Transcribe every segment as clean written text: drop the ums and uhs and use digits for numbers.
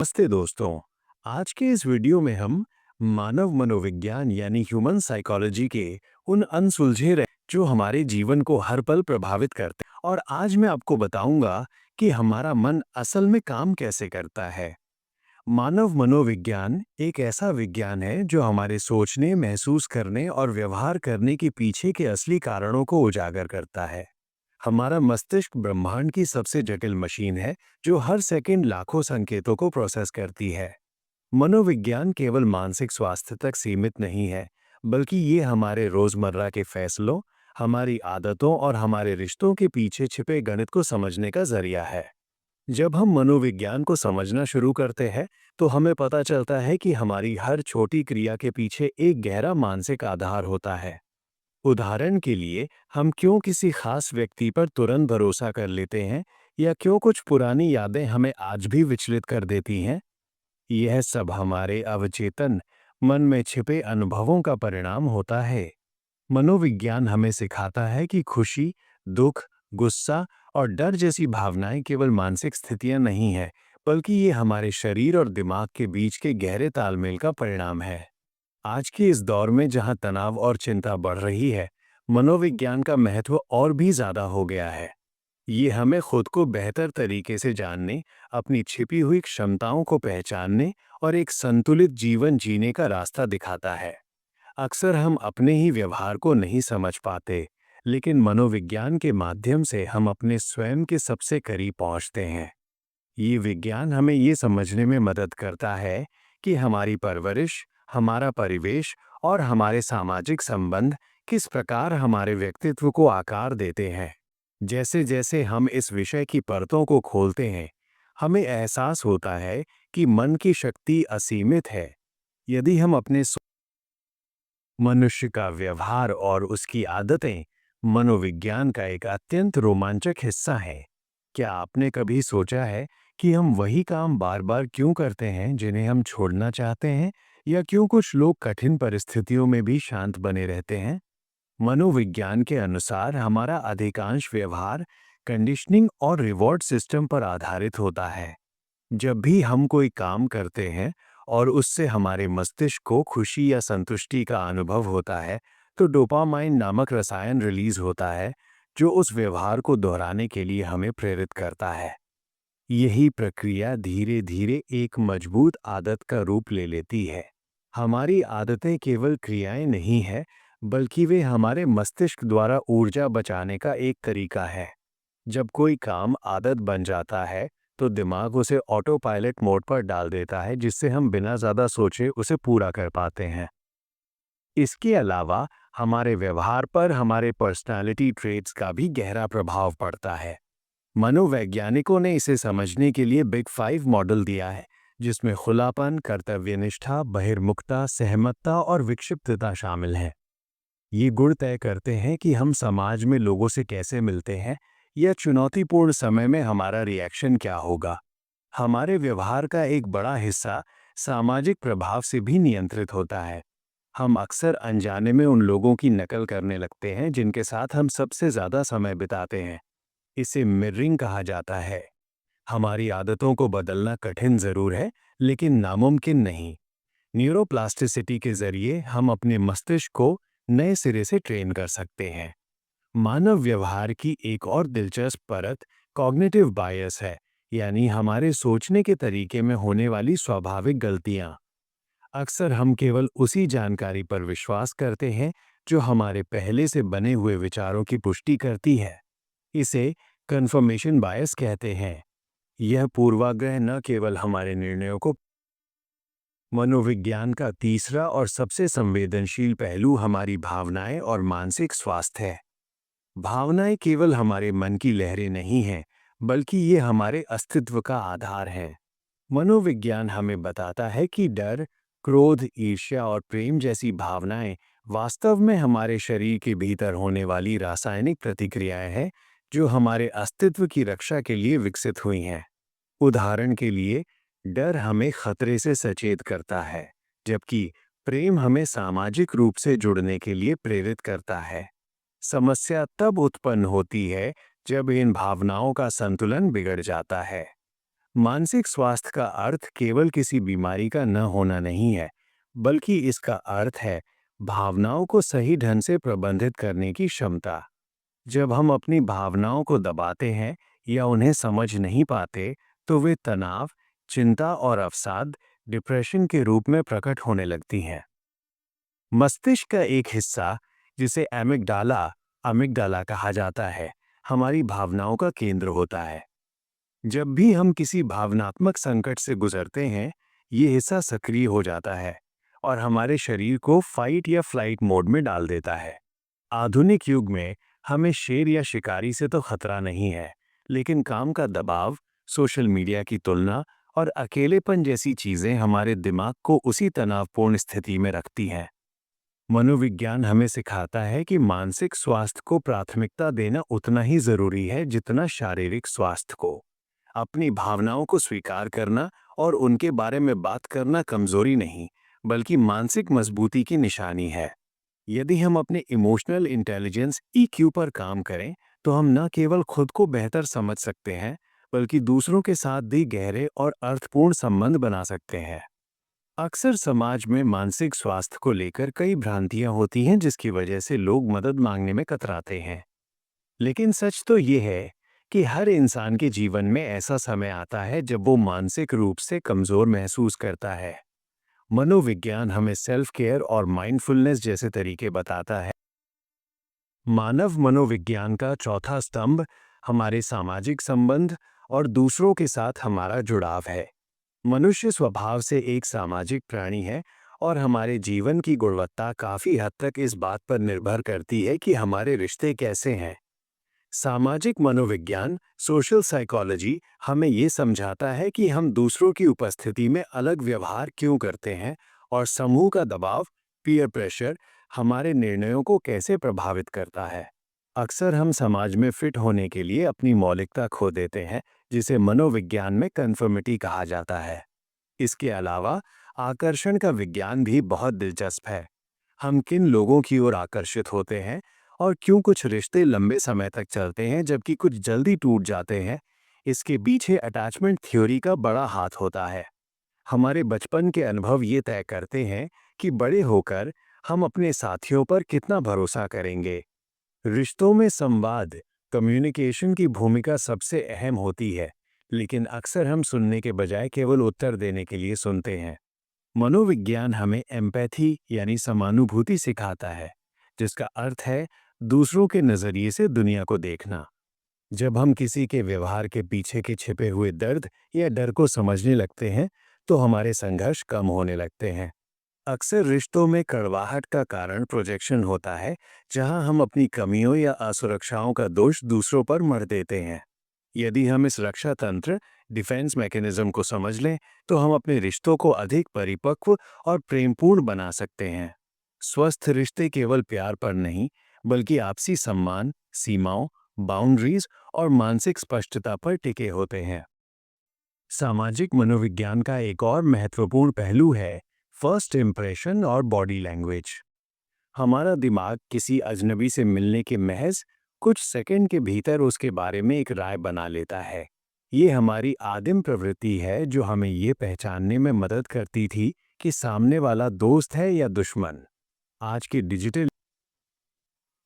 नमस्ते दोस्तों। आज के इस वीडियो में हम मानव मनोविज्ञान यानी ह्यूमन साइकोलॉजी के उन अनसुलझे जो हमारे जीवन को हर पल प्रभावित करते हैं। और आज मैं आपको बताऊंगा कि हमारा मन असल में काम कैसे करता है। मानव मनोविज्ञान एक ऐसा विज्ञान है जो हमारे सोचने, महसूस करने और व्यवहार करने के पीछे के असली कारणों को उजागर करता है। हमारा मस्तिष्क ब्रह्मांड की सबसे जटिल मशीन है जो हर सेकंड लाखों संकेतों को प्रोसेस करती है। मनोविज्ञान केवल मानसिक स्वास्थ्य तक सीमित नहीं है, बल्कि ये हमारे रोजमर्रा के फैसलों, हमारी आदतों और हमारे रिश्तों के पीछे छिपे गणित को समझने का जरिया है। जब हम मनोविज्ञान को समझना शुरू करते हैं, तो हमें पता चलता है कि हमारी हर छोटी क्रिया के पीछे एक गहरा मानसिक आधार होता है। उदाहरण के लिए, हम क्यों किसी खास व्यक्ति पर तुरंत भरोसा कर लेते हैं, या क्यों कुछ पुरानी यादें हमें आज भी विचलित कर देती हैं। यह सब हमारे अवचेतन मन में छिपे अनुभवों का परिणाम होता है। मनोविज्ञान हमें सिखाता है कि खुशी, दुख, गुस्सा और डर जैसी भावनाएं केवल मानसिक स्थितियां नहीं हैं, बल्कि ये हमारे शरीर और दिमाग के बीच के गहरे तालमेल का परिणाम है। आज के इस दौर में जहां तनाव और चिंता बढ़ रही है, मनोविज्ञान का महत्व और भी ज्यादा हो गया है। ये हमें खुद को बेहतर तरीके से जानने, अपनी छिपी हुई क्षमताओं को पहचानने और एक संतुलित जीवन जीने का रास्ता दिखाता है। अक्सर हम अपने ही व्यवहार को नहीं समझ पाते, लेकिन मनोविज्ञान के माध्यम से हम अपने स्वयं के सबसे करीब पहुंचते हैं। ये विज्ञान हमें ये समझने में मदद करता है कि हमारी परवरिश, हमारा परिवेश और हमारे सामाजिक संबंध किस प्रकार हमारे व्यक्तित्व को आकार देते हैं। जैसे जैसे हम इस विषय की परतों को खोलते हैं, हमें एहसास होता है कि मन की शक्ति असीमित है। यदि हम अपने मनुष्य का व्यवहार और उसकी आदतें मनोविज्ञान का एक अत्यंत रोमांचक हिस्सा है। क्या आपने कभी सोचा है कि हम वही काम बार बार क्यों करते हैं जिन्हें हम छोड़ना चाहते हैं, या क्यों कुछ लोग कठिन परिस्थितियों में भी शांत बने रहते हैं? मनोविज्ञान के अनुसार हमारा अधिकांश व्यवहार कंडीशनिंग और रिवॉर्ड सिस्टम पर आधारित होता है। जब भी हम कोई काम करते हैं और उससे हमारे मस्तिष्क को खुशी या संतुष्टि का अनुभव होता है, तो डोपामाइन नामक रसायन रिलीज होता है, जो उस व्यवहार को दोहराने के लिए हमें प्रेरित करता है। यही प्रक्रिया धीरे धीरे एक मजबूत आदत का रूप ले लेती है। हमारी आदतें केवल क्रियाएं नहीं हैं, बल्कि वे हमारे मस्तिष्क द्वारा ऊर्जा बचाने का एक तरीका है। जब कोई काम आदत बन जाता है, तो दिमाग उसे ऑटो पायलट मोड पर डाल देता है, जिससे हम बिना ज़्यादा सोचे उसे पूरा कर पाते हैं। इसके अलावा हमारे व्यवहार पर हमारे पर्सनालिटी ट्रेट्स का भी गहरा प्रभाव पड़ता है। मनोवैज्ञानिकों ने इसे समझने के लिए बिग फाइव मॉडल दिया है, जिसमें खुलापन, कर्तव्यनिष्ठा, बहिर्मुखता, सहमतता और विक्षिप्तता शामिल है। ये गुण तय करते हैं कि हम समाज में लोगों से कैसे मिलते हैं, या चुनौतीपूर्ण समय में हमारा रिएक्शन क्या होगा। हमारे व्यवहार का एक बड़ा हिस्सा सामाजिक प्रभाव से भी नियंत्रित होता है। हम अक्सर अनजाने में उन लोगों की नकल करने लगते हैं जिनके साथ हम सबसे ज्यादा समय बिताते हैं। इसे मिररिंग कहा जाता है। हमारी आदतों को बदलना कठिन जरूर है, लेकिन नामुमकिन नहीं। न्यूरोप्लास्टिसिटी के जरिए हम अपने मस्तिष्क को नए सिरे से ट्रेन कर सकते हैं। मानव व्यवहार की एक और दिलचस्प परत कॉग्निटिव बायस है, यानी हमारे सोचने के तरीके में होने वाली स्वाभाविक गलतियां। अक्सर हम केवल उसी जानकारी पर विश्वास करते हैं जो हमारे पहले से बने हुए विचारों की पुष्टि करती है। इसे कन्फर्मेशन बायस कहते हैं। यह पूर्वाग्रह न केवल हमारे निर्णयों को। मनोविज्ञान का तीसरा और सबसे संवेदनशील पहलू हमारी भावनाएं और मानसिक स्वास्थ्य है। भावनाएं केवल हमारे मन की लहरें नहीं हैं, बल्कि ये हमारे अस्तित्व का आधार हैं। मनोविज्ञान हमें बताता है कि डर, क्रोध, ईर्ष्या और प्रेम जैसी भावनाएं वास्तव में हमारे शरीर के भीतर होने वाली रासायनिक प्रतिक्रियाएं हैं, जो हमारे अस्तित्व की रक्षा के लिए विकसित हुई हैं। उदाहरण के लिए, डर हमें खतरे से सचेत करता है, जबकि प्रेम हमें सामाजिक रूप से जुड़ने के लिए प्रेरित करता है। समस्या तब उत्पन्न होती है जब इन भावनाओं का संतुलन बिगड़ जाता है। मानसिक स्वास्थ्य का अर्थ केवल किसी बीमारी का न होना नहीं है, बल्कि इसका अर्थ है भावनाओं को सही ढंग से प्रबंधित करने की क्षमता। जब हम अपनी भावनाओं को दबाते हैं या उन्हें समझ नहीं पाते, तो वे तनाव, चिंता और अवसाद, डिप्रेशन के रूप में प्रकट होने लगती हैं। मस्तिष्क का एक हिस्सा, जिसे एमिगडाला अमिगडाला कहा जाता है, हमारी भावनाओं का केंद्र होता है। जब भी हम किसी भावनात्मक संकट से गुजरते हैं, ये हिस्सा सक्रिय हो जाता है और हमारे शरीर को फाइट या फ्लाइट मोड में डाल देता है। आधुनिक युग में हमें शेर या शिकारी से तो खतरा नहीं है, लेकिन काम का दबाव, सोशल मीडिया की तुलना और अकेलेपन जैसी चीजें हमारे दिमाग को उसी तनावपूर्ण स्थिति में रखती हैं। मनोविज्ञान हमें सिखाता है कि मानसिक स्वास्थ्य को प्राथमिकता देना उतना ही जरूरी है जितना शारीरिक स्वास्थ्य को। अपनी भावनाओं को स्वीकार करना और उनके बारे में बात करना कमजोरी नहीं, बल्कि मानसिक मजबूती की निशानी है। यदि हम अपने इमोशनल इंटेलिजेंस ईक्यू पर काम करें, तो हम न केवल खुद को बेहतर समझ सकते हैं, बल्कि दूसरों के साथ भी गहरे और अर्थपूर्ण संबंध बना सकते हैं। अक्सर समाज में मानसिक स्वास्थ्य को लेकर कई भ्रांतियां होती हैं, जिसकी वजह से लोग मदद मांगने में कतराते हैं। लेकिन सच तो ये है कि हर इंसान के जीवन में ऐसा समय आता है जब वो मानसिक रूप से कमजोर महसूस करता है। मनोविज्ञान हमें सेल्फ केयर और माइंडफुलनेस जैसे तरीके बताता है। मानव मनोविज्ञान का चौथा स्तंभ हमारे सामाजिक संबंध और दूसरों के साथ हमारा जुड़ाव है। मनुष्य स्वभाव से एक सामाजिक प्राणी है और हमारे जीवन की गुणवत्ता काफी हद तक इस बात पर निर्भर करती है कि हमारे रिश्ते कैसे हैं। सामाजिक मनोविज्ञान, सोशल साइकोलॉजी, हमें ये समझाता है कि हम दूसरों की उपस्थिति में अलग व्यवहार क्यों करते हैं और समूह का दबाव, पीयर प्रेशर, हमारे निर्णयों को कैसे प्रभावित करता है। अक्सर हम समाज में फिट होने के लिए अपनी मौलिकता खो देते हैं, जिसे मनोविज्ञान में कन्फर्मिटी कहा जाता है। इसके अलावा आकर्षण का विज्ञान भी बहुत दिलचस्प है। हम किन लोगों की ओर आकर्षित होते हैं और क्यों कुछ रिश्ते लंबे समय तक चलते हैं जबकि कुछ जल्दी टूट जाते हैं, इसके पीछे अटैचमेंट थ्योरी का बड़ा हाथ होता है। हमारे बचपन के अनुभव ये तय करते हैं कि बड़े होकर हम अपने साथियों पर कितना भरोसा करेंगे। रिश्तों में संवाद, कम्युनिकेशन की भूमिका सबसे अहम होती है, लेकिन अक्सर हम सुनने के बजाय केवल उत्तर देने के लिए सुनते हैं। मनोविज्ञान हमें एम्पैथी यानी समानुभूति सिखाता है, जिसका अर्थ है दूसरों के नजरिए से दुनिया को देखना। जब हम किसी के व्यवहार के पीछे के छिपे हुए दर्द या डर को समझने लगते हैं, तो हमारे संघर्ष कम होने लगते हैं। अक्सर रिश्तों में कड़वाहट का कारण प्रोजेक्शन होता है, जहां हम अपनी कमियों या असुरक्षाओं का दोष दूसरों पर मढ़ देते हैं। यदि हम इस रक्षा तंत्र, डिफेंस मैकेनिज्म को समझ लें, तो हम अपने रिश्तों को अधिक परिपक्व और प्रेमपूर्ण बना सकते हैं। स्वस्थ रिश्ते केवल प्यार पर नहीं, बल्कि आपसी सम्मान, सीमाओं, बाउंड्रीज और मानसिक स्पष्टता पर टिके होते हैं। सामाजिक मनोविज्ञान का एक और महत्वपूर्ण पहलू है फर्स्ट इम्प्रेशन और बॉडी लैंग्वेज। हमारा दिमाग किसी अजनबी से मिलने के महज कुछ सेकंड के भीतर उसके बारे में एक राय बना लेता है। ये हमारी आदिम प्रवृत्ति है जो हमें ये पहचानने में मदद करती थी कि सामने वाला दोस्त है या दुश्मन। आज के डिजिटल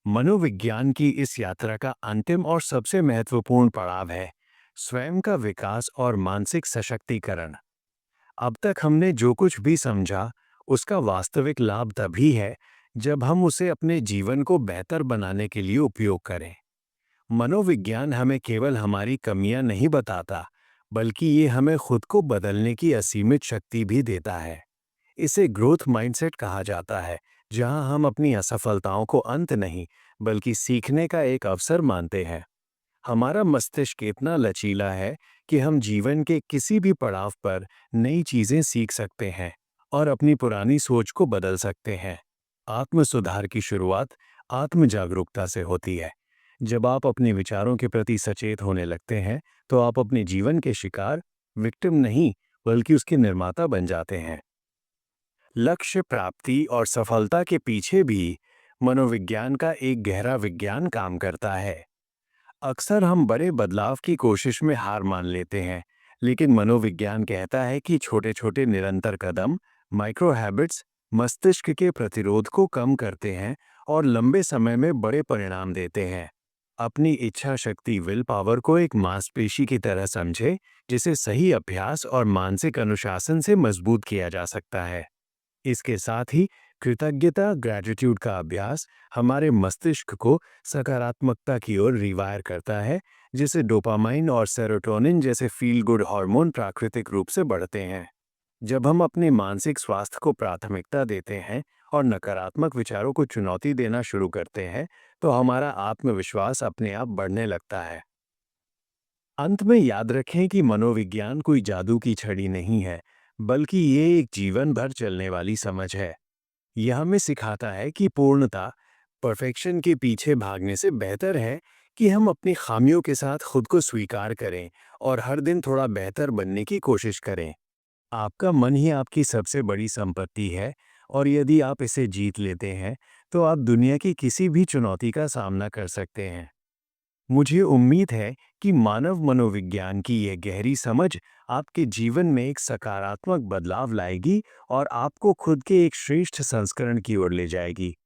मनोविज्ञान की इस यात्रा का अंतिम और सबसे महत्वपूर्ण पड़ाव है स्वयं का विकास और मानसिक सशक्तिकरण। अब तक हमने जो कुछ भी समझा, उसका वास्तविक लाभ तभी है जब हम उसे अपने जीवन को बेहतर बनाने के लिए उपयोग करें। मनोविज्ञान हमें केवल हमारी कमियां नहीं बताता, बल्कि ये हमें खुद को बदलने की असीमित शक्ति भी देता है। इसे ग्रोथ माइंडसेट कहा जाता है, जहां हम अपनी असफलताओं को अंत नहीं, बल्कि सीखने का एक अवसर मानते हैं। हमारा मस्तिष्क इतना लचीला है कि हम जीवन के किसी भी पड़ाव पर नई चीजें सीख सकते हैं और अपनी पुरानी सोच को बदल सकते हैं। आत्म सुधार की शुरुआत आत्म जागरूकता से होती है। जब आप अपने विचारों के प्रति सचेत होने लगते हैं, तो आप अपने जीवन के शिकार, विक्टिम नहीं, बल्कि उसके निर्माता बन जाते हैं। लक्ष्य प्राप्ति और सफलता के पीछे भी मनोविज्ञान का एक गहरा विज्ञान काम करता है। अक्सर हम बड़े बदलाव की कोशिश में हार मान लेते हैं, लेकिन मनोविज्ञान कहता है कि छोटे छोटे निरंतर कदम, माइक्रो हैबिट्स, मस्तिष्क के प्रतिरोध को कम करते हैं और लंबे समय में बड़े परिणाम देते हैं। अपनी इच्छा शक्ति विल पावर को एक मांसपेशी की तरह समझे, जिसे सही अभ्यास और मानसिक अनुशासन से मजबूत किया जा सकता है। इसके साथ ही कृतज्ञता ग्रेटिट्यूड का अभ्यास हमारे मस्तिष्क को सकारात्मकता की ओर रिवायर करता है, जिससे डोपामाइन और सेरोटोनिन जैसे फील गुड हार्मोन प्राकृतिक रूप से बढ़ते हैं। जब हम अपने मानसिक स्वास्थ्य को प्राथमिकता देते हैं और नकारात्मक विचारों को चुनौती देना शुरू करते हैं, तो हमारा आत्मविश्वास अपने आप बढ़ने लगता है। अंत में याद रखें कि मनोविज्ञान कोई जादू की छड़ी नहीं है, बल्कि ये एक जीवन भर चलने वाली समझ है। यह हमें सिखाता है कि पूर्णता, परफेक्शन के पीछे भागने से बेहतर है कि हम अपनी खामियों के साथ खुद को स्वीकार करें और हर दिन थोड़ा बेहतर बनने की कोशिश करें। आपका मन ही आपकी सबसे बड़ी संपत्ति है, और यदि आप इसे जीत लेते हैं, तो आप दुनिया की किसी भी चुनौती का सामना कर सकते हैं। मुझे उम्मीद है कि मानव मनोविज्ञान की यह गहरी समझ आपके जीवन में एक सकारात्मक बदलाव लाएगी और आपको खुद के एक श्रेष्ठ संस्करण की ओर ले जाएगी।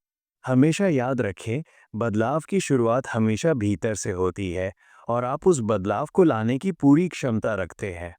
हमेशा याद रखें, बदलाव की शुरुआत हमेशा भीतर से होती है और आप उस बदलाव को लाने की पूरी क्षमता रखते हैं।